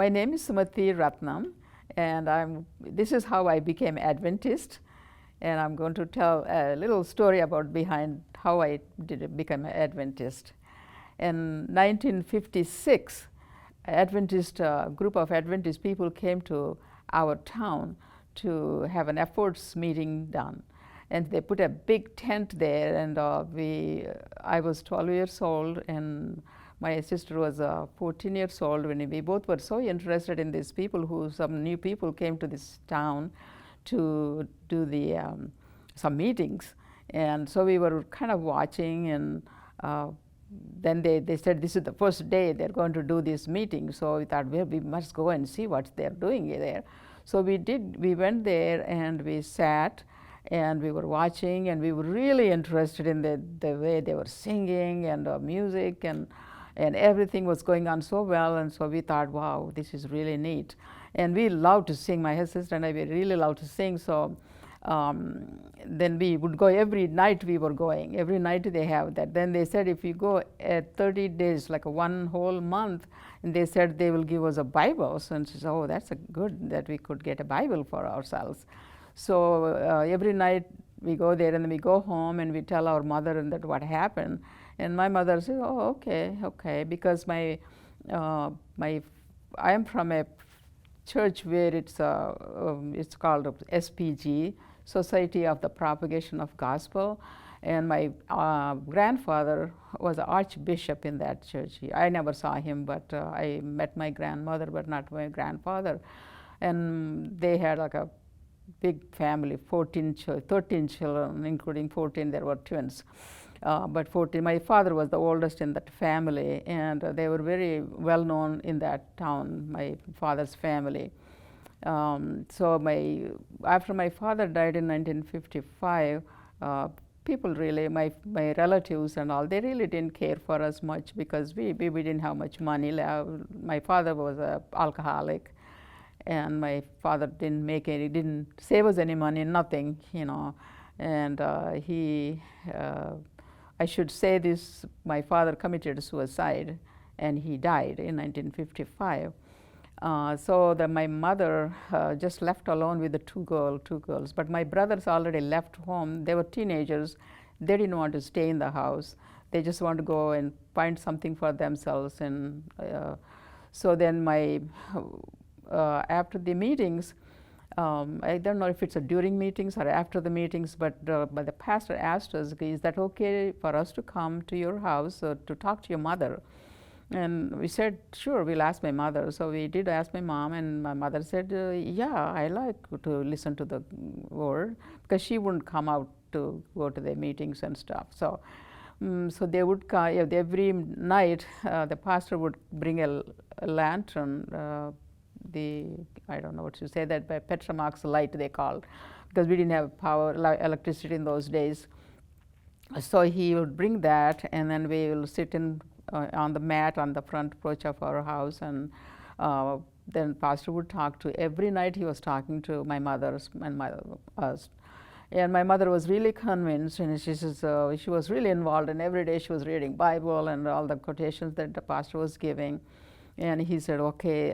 My name is Sumathi Rathnam, and this is how I became Adventist. And I'm going to tell a little story about behind how I did become an Adventist. In 1956, group of Adventist people came to our town to have an efforts meeting done. And they put a big tent there, and I was 12 years old, and my sister was 14 years old. When we both were so interested in these people, some new people came to this town to do some meetings. And so we were kind of watching, and then they said this is the first day they're going to do this meeting. So we thought, well, we must go and see what they're doing there. So we did. We went there and we sat and we were watching, and we were really interested in the way they were singing and music, and everything was going on so well. And so we thought, wow, this is really neat. And we love to sing. My sister and I, we really love to sing. So then we would go every night. We were going every night. They have that. Then they said if you go at 30 days, like one whole month, and they said they will give us a Bible. So and she said, oh, that's a good that we could get a Bible for ourselves. So every night we go there, and then we go home and we tell our mother and that what happened. And my mother said, oh, okay, because I am from a church where it's called SPG, Society of the Propagation of Gospel, and my grandfather was an archbishop in that church. I never saw him, but I met my grandmother, but not my grandfather. And they had like a big family, 13 children, including 14, there were twins. But 14, my father was the oldest in that family, and they were very well known in that town, my father's family. So after my father died in 1955, people really, my relatives and all, they really didn't care for us much because we didn't have much money. My father was an alcoholic, and my father didn't save us any money, nothing, and I should say this, my father committed suicide and he died in 1955. So my mother just left alone with the two girls, but my brothers already left home. They were teenagers. They didn't want to stay in the house. They just want to go and find something for themselves. And so then after the meetings, I don't know if it's during meetings or after the meetings, but the pastor asked us, is that okay for us to come to your house to talk to your mother? And we said, sure, we'll ask my mother. So we did ask my mom, and my mother said, yeah, I like to listen to the word, because she wouldn't come out to go to the meetings and stuff. So so they would every night the pastor would bring a lantern, I don't know what to say, that by Petromax light they called, because we didn't have electricity in those days. So he would bring that, and then we will sit on the mat on the front porch of our house, and then pastor would talk to. Every night he was talking to my mother and us. And my mother was really convinced, and she says she was really involved, and every day she was reading Bible and all the quotations that the pastor was giving. And he said, okay.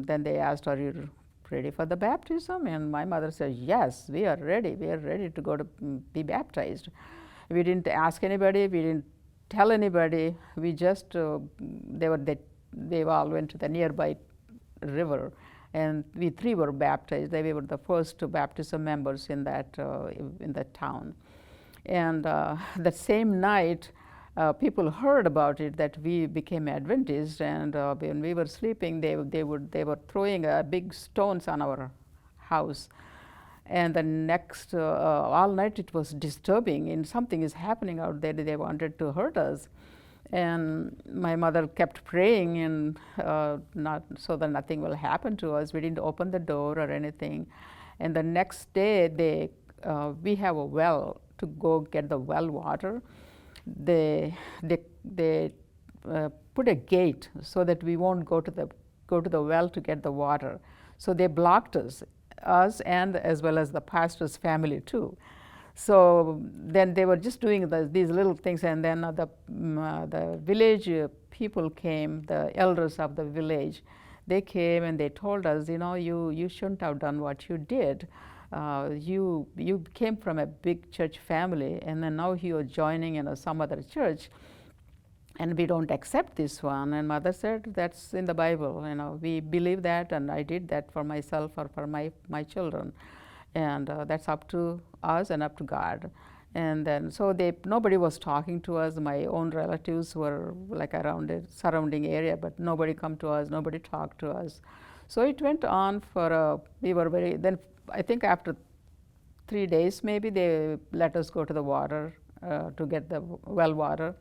Then they asked, are you ready for the baptism? And my mother said, yes, we are ready. We are ready to go to be baptized. We didn't ask anybody. We didn't tell anybody. We just, they all went to the nearby river, and we three were baptized. We were the first baptism members in that town. And that same night, people heard about it, that we became Adventists, and when we were sleeping, they were throwing big stones on our house. And the next all night it was disturbing, and something is happening out there. They wanted to hurt us, and my mother kept praying, and not so that nothing will happen to us. We didn't open the door or anything. And the next day, we have a well to go get the well water. They put a gate so that we won't go to the well to get the water. So they blocked us and as well as the pastor's family too. So then they were just doing these little things, and then the village people came, the elders of the village. they came and they told us, you shouldn't have done what you did. You came from a big church family, and then now you're joining some other church, and we don't accept this one. And mother said, that's in the Bible. We believe that, and I did that for myself or for my children, and that's up to us and up to God. And then so nobody was talking to us. My own relatives were like around the surrounding area, but nobody come to us, nobody talked to us. So it went on for we were very, then I think after 3 days maybe they let us go to the water to get the well water.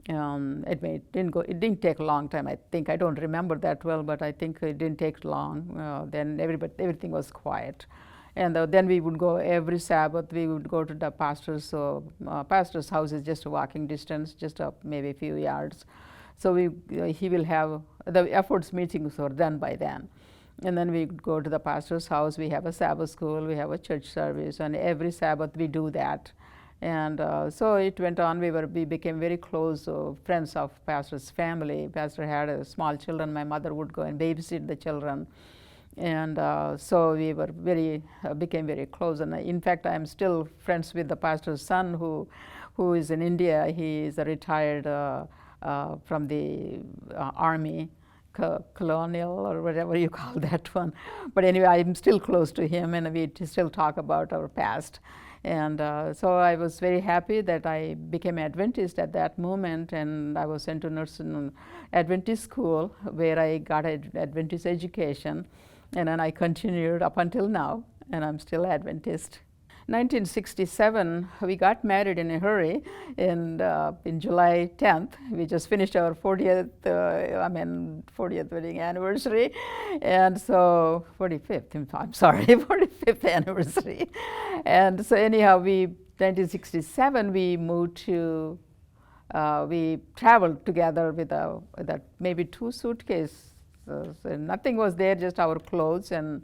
It didn't take a long time. I think I don't remember that well, but I think it didn't take long. Then everything was quiet. And then we would go every Sabbath. We would go to the pastor's. Pastor's house is just a walking distance, just up maybe a few yards. So he will have the efforts meetings were done by then. And then we would go to the pastor's house. We have a Sabbath school. We have a church service, and every Sabbath we do that. And so it went on. We became very close friends of pastor's family. Pastor had small children. My mother would go and babysit the children. And so we were became very close. And in fact, I am still friends with the pastor's son who is in India. He is a retired from the army, colonial or whatever you call that one. But anyway, I'm still close to him, and we still talk about our past. And so I was very happy that I became Adventist at that moment, and I was sent to nursing Adventist school where I got an Adventist education. And then I continued up until now, and I'm still Adventist. 1967, we got married in a hurry, and in July 10th, we just finished our 40th wedding anniversary, and so 45th, I'm sorry, 45th anniversary. And so anyhow, 1967, we moved to, we traveled together with maybe 2 suitcases. So nothing was there, just our clothes, and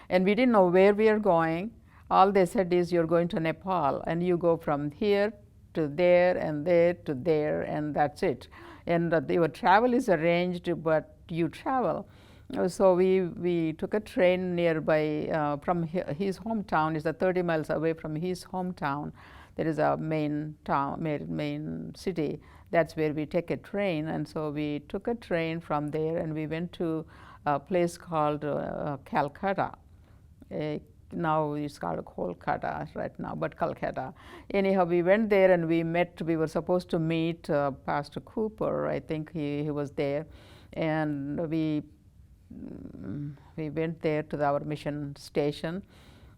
we didn't know where we are going. All they said is, you're going to Nepal, and you go from here to there and there to there, and that's it. And your travel is arranged, but you travel. So we took a train nearby from his hometown. It's 30 miles away from his hometown. There is a main city. That's where we take a train. And so we took a train from there, and we went to a place called Calcutta. Now it's called Kolkata right now, but Calcutta. Anyhow, we went there and we were supposed to meet Pastor Cooper. I think he was there. And we went there to our mission station.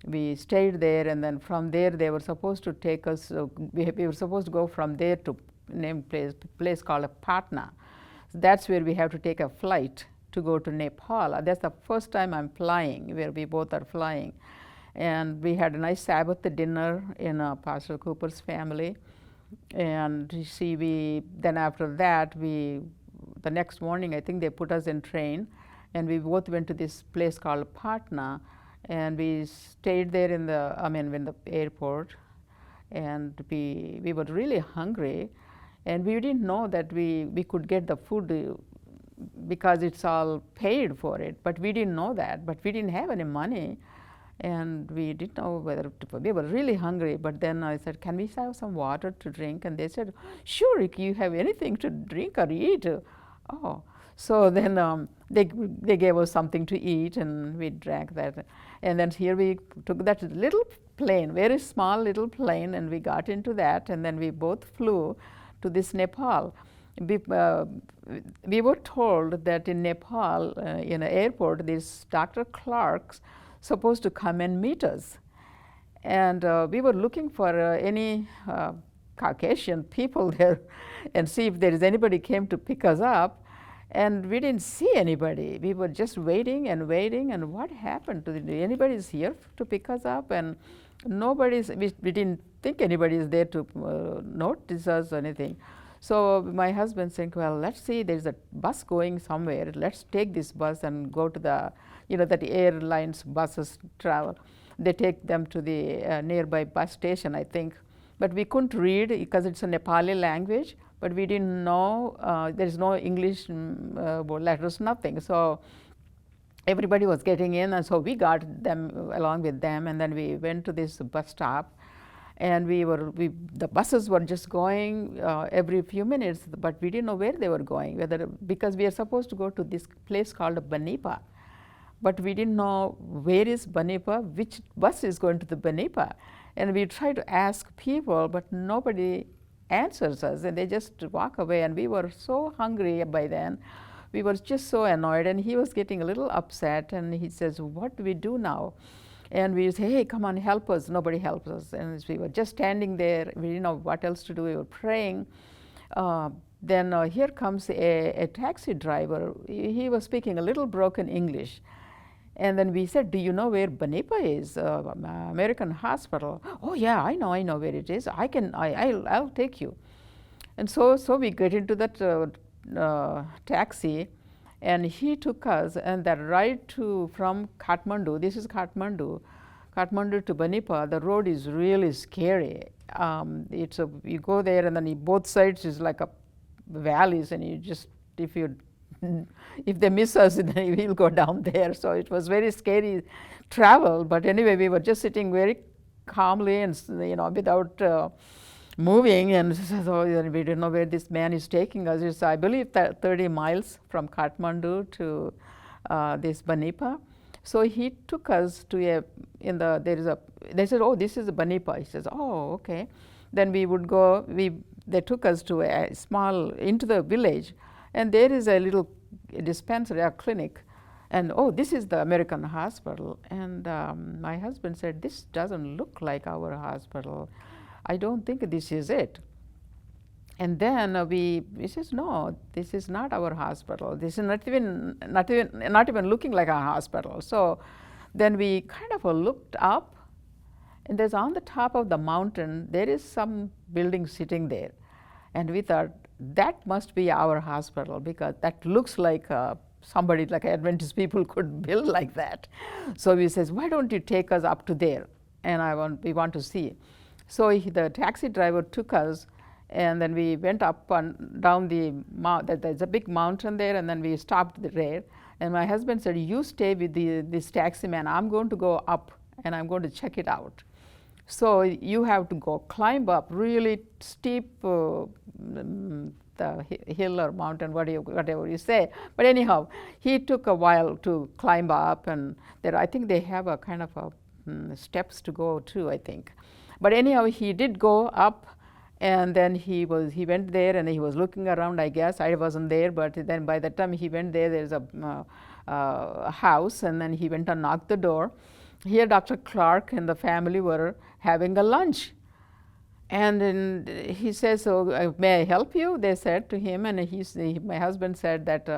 We stayed there, and then from there they were supposed to take us, we were supposed to go from there to place called Patna. So that's where we have to take a flight to go to Nepal. That's the first time I'm flying, where we both are flying. And we had a nice Sabbath dinner in Pastor Cooper's family. And you see, then after that, the next morning, I think they put us in train, and we both went to this place called Patna, and we stayed there in the airport, and we were really hungry, and we didn't know that we could get the food because it's all paid for it, but we didn't know that, but we didn't have any money, and we didn't know whether we were really hungry. But then I said, can we have some water to drink? And they said, sure, if you have anything to drink or eat. Oh, so then they gave us something to eat, and we drank that. And then here we took that little plane, very small little plane, and we got into that, and then we both flew to this Nepal. We were told that in Nepal, in an airport, this Dr. Clark's supposed to come and meet us. And we were looking for any Caucasian people there and see if there is anybody came to pick us up. And we didn't see anybody. We were just waiting and waiting, and what happened? Anybody's here to pick us up? And we didn't think anybody is there to notice us or anything. So my husband said, well, let's see, there's a bus going somewhere. Let's take this bus and go to that airlines buses travel. They take them to the nearby bus station, I think. But we couldn't read because it's a Nepali language, but we didn't know, there's no English letters, nothing. So everybody was getting in, and so we got them along with them, and then we went to this bus stop, and the buses were just going every few minutes, but we didn't know where they were going, because we are supposed to go to this place called Banipa, but we didn't know where is Banipa, which bus is going to the Banipa, and we tried to ask people, but nobody answers us, and they just walk away, and we were so hungry by then. We were just so annoyed, and he was getting a little upset, and he says, what do we do now? And we say, hey, come on, help us. Nobody helps us. And we were just standing there. We didn't know what else to do. We were praying. Then here comes a taxi driver. He was speaking a little broken English. And then we said, do you know where Banipa is, American hospital? Oh, yeah, I know where it is. I'll take you. And so we get into that taxi, and he took us, and that ride from Kathmandu, this is Kathmandu to Banipa, the road is really scary. You go there, and then both sides is like a valleys, and you just, if they miss us, then we'll go down there. So it was very scary travel, but anyway, we were just sitting very calmly and without moving, and so we didn't know where this man is taking us. It's, I believe, 30 miles from Kathmandu to this Banipa. So he took us to they said, oh, this is Banipa. He says, oh, okay. Then we would go, they took us to into the village, and there is a little dispensary, a clinic, and oh, this is the American hospital. And my husband said, this doesn't look like our hospital. I don't think this is it. And then he says, no, this is not our hospital. This is not even looking like a hospital. So then we kind of looked up, and there's on the top of the mountain, there is some building sitting there. And we thought, that must be our hospital, because that looks like somebody, like Adventist people could build like that. So he says, why don't you take us up to there? And we want to see. So the taxi driver took us, and then we went up and down the mountain. There's a big mountain there, and then we stopped there. And my husband said, you stay with this taxi man. I'm going to go up, and I'm going to check it out. So you have to go climb up really steep the hill or mountain, whatever you say. But anyhow, he took a while to climb up, and I think they have a kind of steps to go too, I think. But anyhow, he did go up, and then he went there, and he was looking around, I guess. I wasn't there, but then by the time he went there, there's a house, and then he went and knocked the door. Here Dr. Clark and the family were having a lunch. And then he says, so may I help you? They said to him, and my husband said that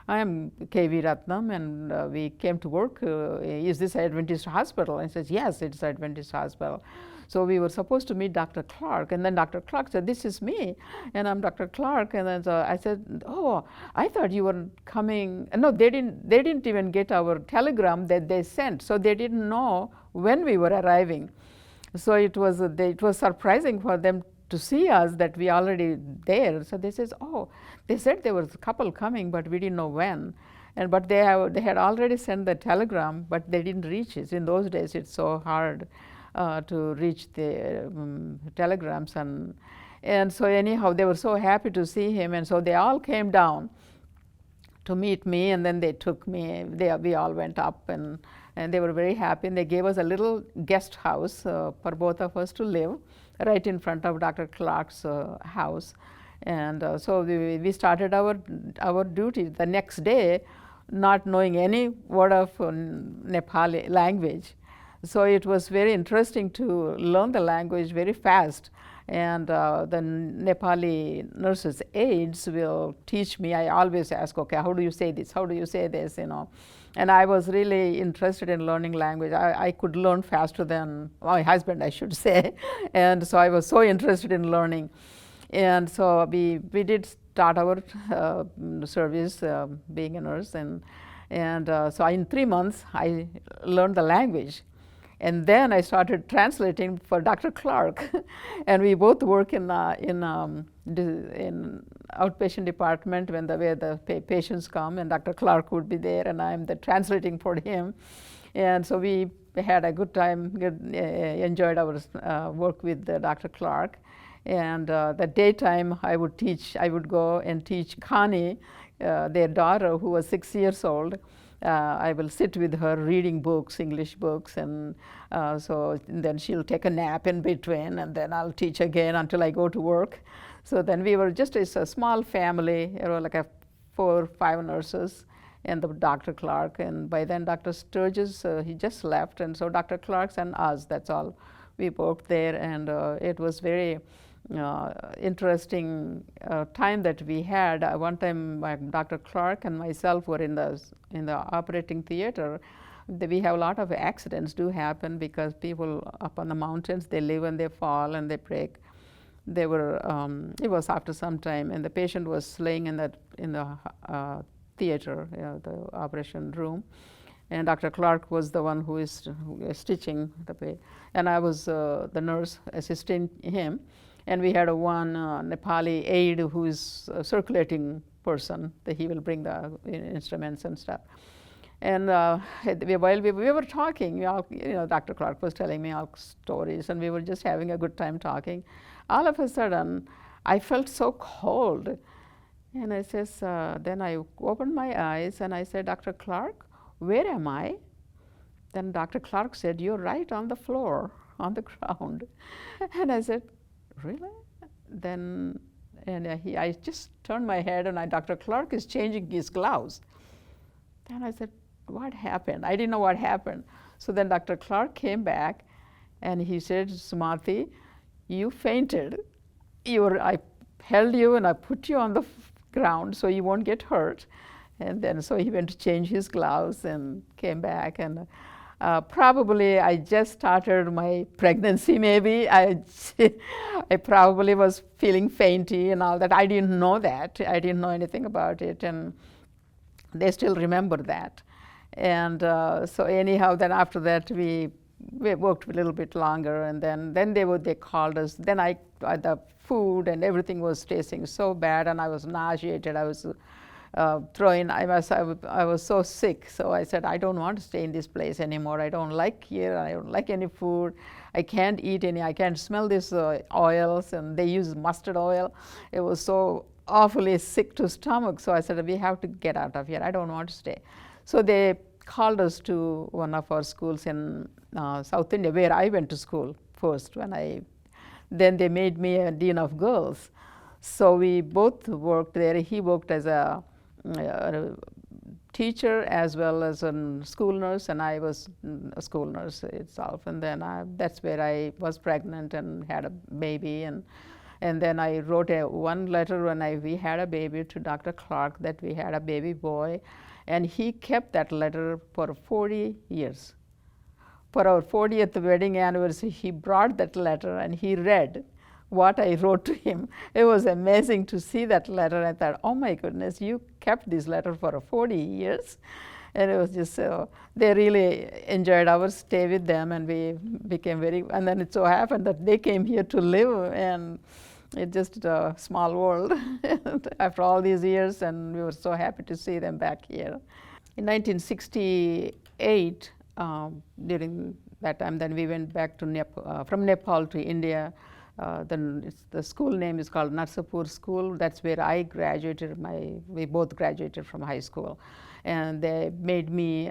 I am K.V. Rathnam, and we came to work. Is this Adventist hospital? And he says, yes, it's Adventist hospital. So we were supposed to meet Dr. Clark, and then Dr. Clark said, this is me, and I'm Dr. Clark. And then so I said, oh, I thought you were coming. No, they didn't even get our telegram that they sent, so they didn't know when we were arriving. So it was surprising for them to see us, that we already there. So they says, oh, they said there was a couple coming, but we didn't know when. But they had already sent the telegram, but they didn't reach it. In those days, it's so hard to reach the telegrams, and so anyhow, they were so happy to see him, and so they all came down to meet me, and then they took me. We all went up, and they were very happy, and they gave us a little guest house for both of us to live right in front of Dr. Clark's house. And so we started our duty the next day, not knowing any word of Nepali language. So it was very interesting to learn the language very fast, and the Nepali nurses' aides will teach me. I always ask, okay, how do you say this? How do you say this? And I was really interested in learning language. I could learn faster than my husband, I should say, and so I was so interested in learning. And so we did start our service, being a nurse, and so in 3 months I learned the language. And then I started translating for Dr. Clark, and we both work in outpatient department where the patients come, and Dr. Clark would be there, and I'm the translating for him. And so we had a good time, enjoyed our work with Dr. Clark. And the daytime I would go and teach Connie, their daughter, who was 6 years old. I will sit with her reading books, English books, and so then she'll take a nap in between, and then I'll teach again until I go to work. So then we were just a small family, like 4 or 5 nurses, and the Dr. Clark. And by then Dr. Sturgis, he just left, and so Dr. Clark's and us, that's all. We worked there, and it was very interesting time that we had. One time, Dr. Clark and myself were in the operating theater. We have a lot of accidents do happen because people up on the mountains, they live and they fall and they break. They were it was after some time, and the patient was laying in the theater, the operation room, and Dr. Clark was the one who is stitching the patient, and I was the nurse assisting him. And we had one Nepali aide who is a circulating person, that he will bring the instruments and stuff. And while we were talking, Dr. Clark was telling me all stories, and we were just having a good time talking. All of a sudden, I felt so cold. And I says, then I opened my eyes and I said, Dr. Clark, where am I? Then Dr. Clark said, you're right on the floor, on the ground. And I said, really? Then, and I just turned my head, and Dr. Clark is changing his gloves. Then I said, what happened? I didn't know what happened. So then Dr. Clark came back, and he said, Sumathi, you fainted. I held you, and I put you on the ground so you won't get hurt. And then so he went to change his gloves and came back, and probably I just started my pregnancy, maybe. I probably was feeling fainty and all that. I didn't know that. I didn't know anything about it, and they still remember that. And so anyhow, then after that, we worked a little bit longer, and then they called us. Then the food and everything was tasting so bad, and I was nauseated. I was I was so sick, so I said, I don't want to stay in this place anymore. I don't like here. I don't like any food. I can't eat any. I can't smell these oils, and they use mustard oil. It was so awfully sick to stomach. So I said, we have to get out of here. I don't want to stay. So they called us to one of our schools in South India, where I went to school first. Then they made me a dean of girls. So we both worked there. He worked as a teacher as well as a school nurse, and I was a school nurse itself. And then that's where I was pregnant and had a baby. And then I wrote one letter when we had a baby to Dr. Clark that we had a baby boy, and he kept that letter for 40 years. For our 40th wedding anniversary, he brought that letter and he read what I wrote to him. It was amazing to see that letter. I thought, oh my goodness, you kept this letter for 40 years. And it was just, they really enjoyed our stay with them, and we became and then it so happened that they came here to live, and it's just a small world after all these years, and we were so happy to see them back here. In 1968, during that time, then we went back to from Nepal to India. Then the school name is called Narsapur School. That's where I graduated. We both graduated from high school, and they made me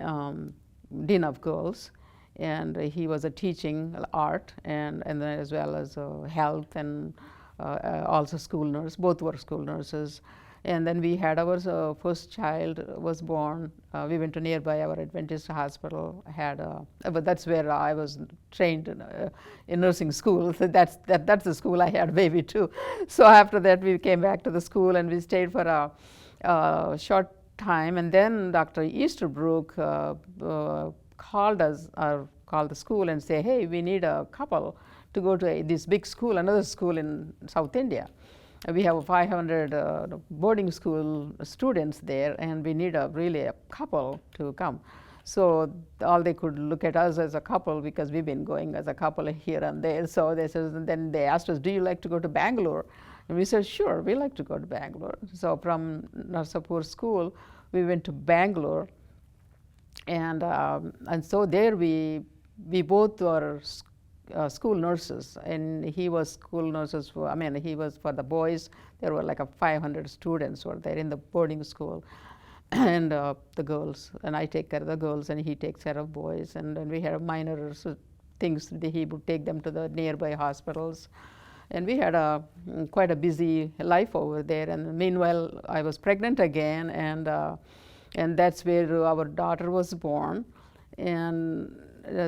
dean of girls. And he was a teaching art and then as well as health, and also school nurse. Both were school nurses. And then we had our first child was born. We went to nearby our Adventist hospital. But that's where I was trained in nursing school. So that's the school I had a baby too. So after that, we came back to the school, and we stayed for a short time. And then Dr. Easterbrook called the school and say, hey, we need a couple to go to this big school, another school in South India. We have 500 boarding school students there, and we need really a couple to come. So all they could look at us as a couple because we've been going as a couple here and there. So they said, then they asked us, do you like to go to Bangalore? And we said, sure, we like to go to Bangalore. So from Narsapur school, we went to Bangalore. And so there we both were school nurses, and he was school nurses for, he was for the boys. There were like 500 students were there in the boarding school, and the girls, and I take care of the girls, and he takes care of boys. And then we had minor things that he would take them to the nearby hospitals. And we had quite a busy life over there. And meanwhile, I was pregnant again, and that's where our daughter was born. And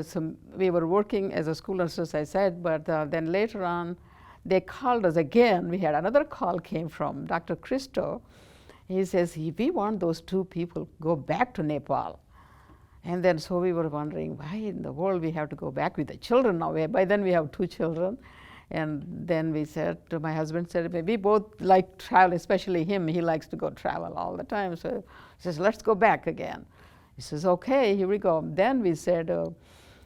so we were working as a school nurse, as I said, but then later on, they called us again. We had another call came from Dr. Christo. He says, we want those two people go back to Nepal. And then so we were wondering, why in the world we have to go back with the children now? By then we have 2 children. And then we said, my husband said, we both like travel, especially him. He likes to go travel all the time. So he says, let's go back again. He says, okay, here we go. Then we said,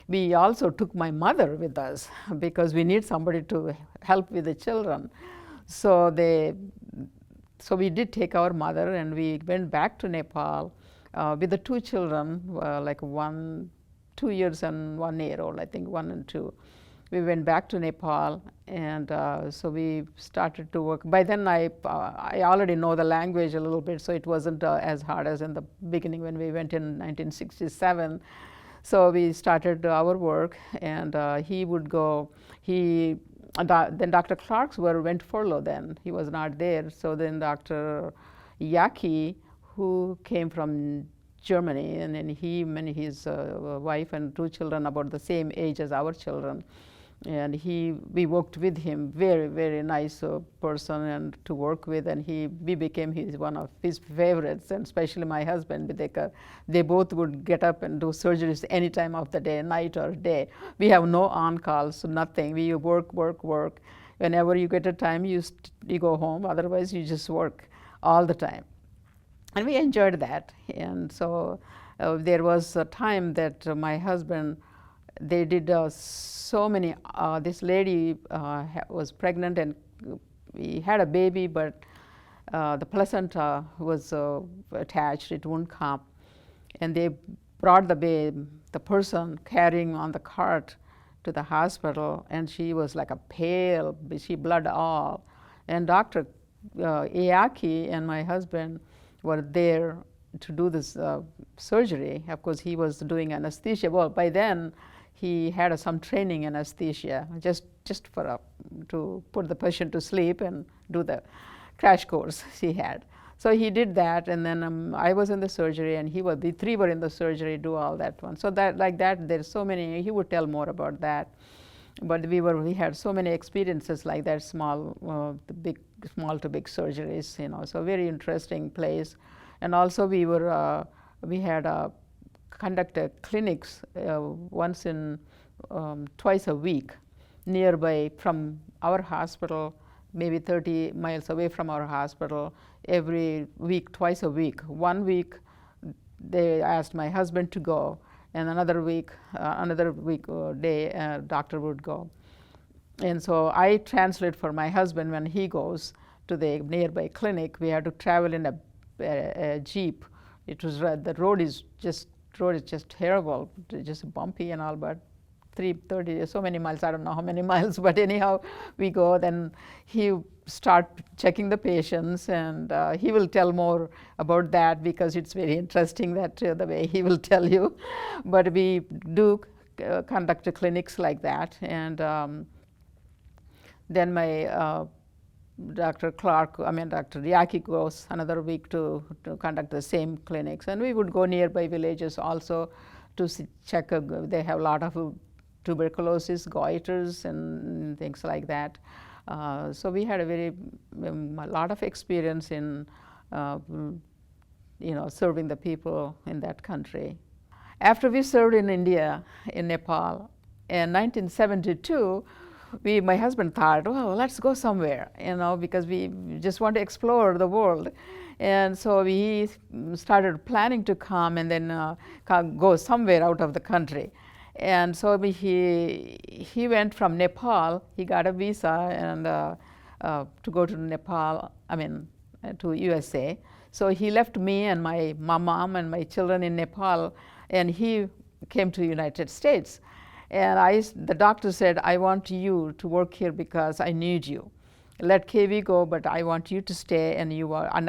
we also took my mother with us because we need somebody to help with the children. So we did take our mother, and we went back to Nepal with the 2 children, like 2 years and 1 year old, I think 1 and 2. We went back to Nepal, and so we started to work. By then, I already know the language a little bit, so it wasn't as hard as in the beginning when we went in 1967. So we started our work, and he would go. Then Dr. Clark's went furlough. Then he was not there. So then Dr. Yaki, who came from Germany, and then his wife and 2 children about the same age as our children. And we worked with him, very, very nice person and to work with, and we became one of his favorites, and especially my husband. They both would get up and do surgeries any time of the day, night or day. We have no on-calls, so nothing. We work. Whenever you get a time, you go home. Otherwise, you just work all the time. And we enjoyed that. And so there was a time that my husband, they did so many, this lady was pregnant, and we had a baby, but the placenta was attached, it wouldn't come. And they brought the person carrying on the cart to the hospital, and she was like a pale, she bled all. And Dr. Ayaki and my husband were there to do this surgery. Of course, he was doing anesthesia. Well, by then, he had some training in anesthesia, just to put the patient to sleep and do the crash course he had. So he did that, and then I was in the surgery, and the 3 were in the surgery, do all that one. So there's so many. He would tell more about that. But we had so many experiences like that, small to big surgeries, So very interesting place. And also we had conducted clinics twice a week nearby from our hospital, maybe 30 miles away from our hospital, every week, twice a week. 1 week, they asked my husband to go, and another week day, doctor would go. And so I translate for my husband when he goes to the nearby clinic. We had to travel in a jeep. It was the road is just terrible, just bumpy and all, but 330, so many miles, I don't know how many miles, but anyhow, we go. Then he start checking the patients, and he will tell more about that because it's very interesting that the way he will tell you. But we do conduct clinics like that, and then my Dr. Yaki goes another week to conduct the same clinics, and we would go nearby villages also to check. They have a lot of tuberculosis, goiters, and things like that. So we had a lot of experience in serving the people in that country. After we served in India, in Nepal, in 1972, my husband thought, well, let's go somewhere, because we just want to explore the world. And so we started planning to come and then go somewhere out of the country. And so he went from Nepal. He got a visa and to go to Nepal, to USA. So he left me and my mom and my children in Nepal, and he came to the United States. And the doctor said, I want you to work here because I need you. Let KV go, but I want you to stay, and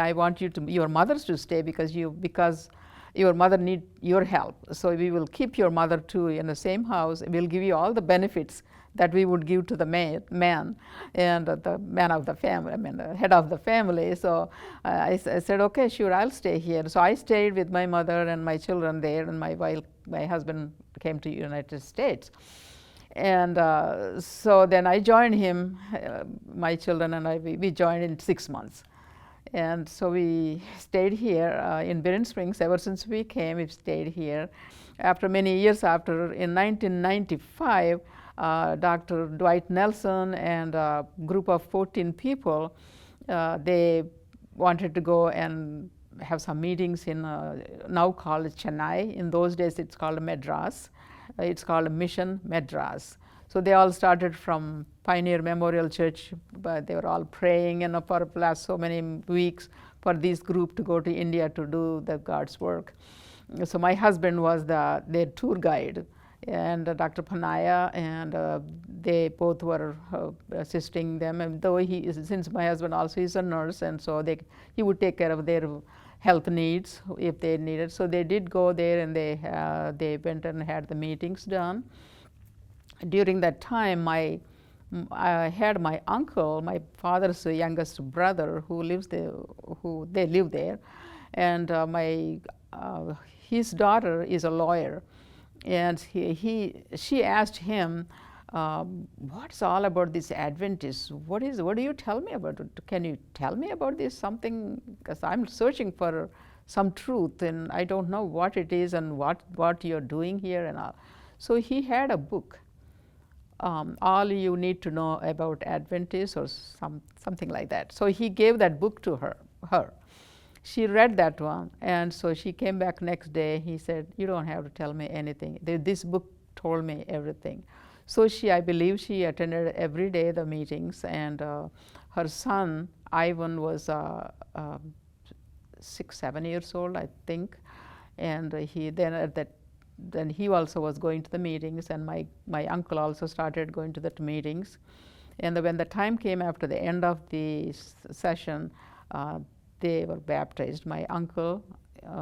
I want your mothers to stay because your mother need your help. So we will keep your mother too in the same house. We'll give you all the benefits that we would give to the man and the man of the family, the head of the family. So I said, okay, sure, I'll stay here. So I stayed with my mother and my children there, and my husband came to the United States. And so then I joined him, my children and we joined in 6 months. And so we stayed here in Beren Springs. Ever since we came, we've stayed here. After many years after, in 1995, Dr. Dwight Nelson and a group of 14 people, they wanted to go and have some meetings in now called Chennai. In those days, it's called Madras. It's called Mission Madras. So they all started from Pioneer Memorial Church, but they were all praying for the last so many weeks for this group to go to India to do the God's work. So my husband was their tour guide, and Dr. Panaya, and they both were assisting them. And though since my husband also is a nurse, and so he would take care of their health needs if they needed. So they did go there, and they went and had the meetings done. During that time, I had my uncle, my father's youngest brother, who live there, and his daughter is a lawyer, and she asked him, what's all about this Adventist? What do you tell me about it? Can you tell me about this something? Because I'm searching for some truth, and I don't know what it is and what you're doing here and all. So he had a book, all you need to know about Adventists, or something like that. So he gave that book to her. She read that one, and so she came back next day. He said, you don't have to tell me anything. This book told me everything. So I believe she attended every day the meetings, and her son, Ivan, was 6, 7 years old, I think. And then he also was going to the meetings, and my uncle also started going to the meetings. And when the time came after the end of the session, they were baptized. My uncle,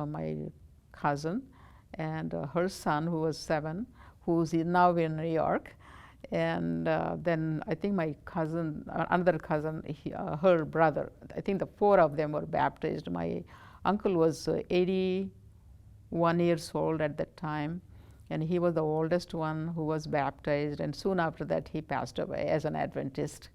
my cousin, and her son, who was 7, who's now in New York. And then I think my cousin, another cousin, her brother, I think the 4 of them were baptized. My uncle was 81 years old at that time, and he was the oldest one who was baptized, and soon after that he passed away as an Adventist.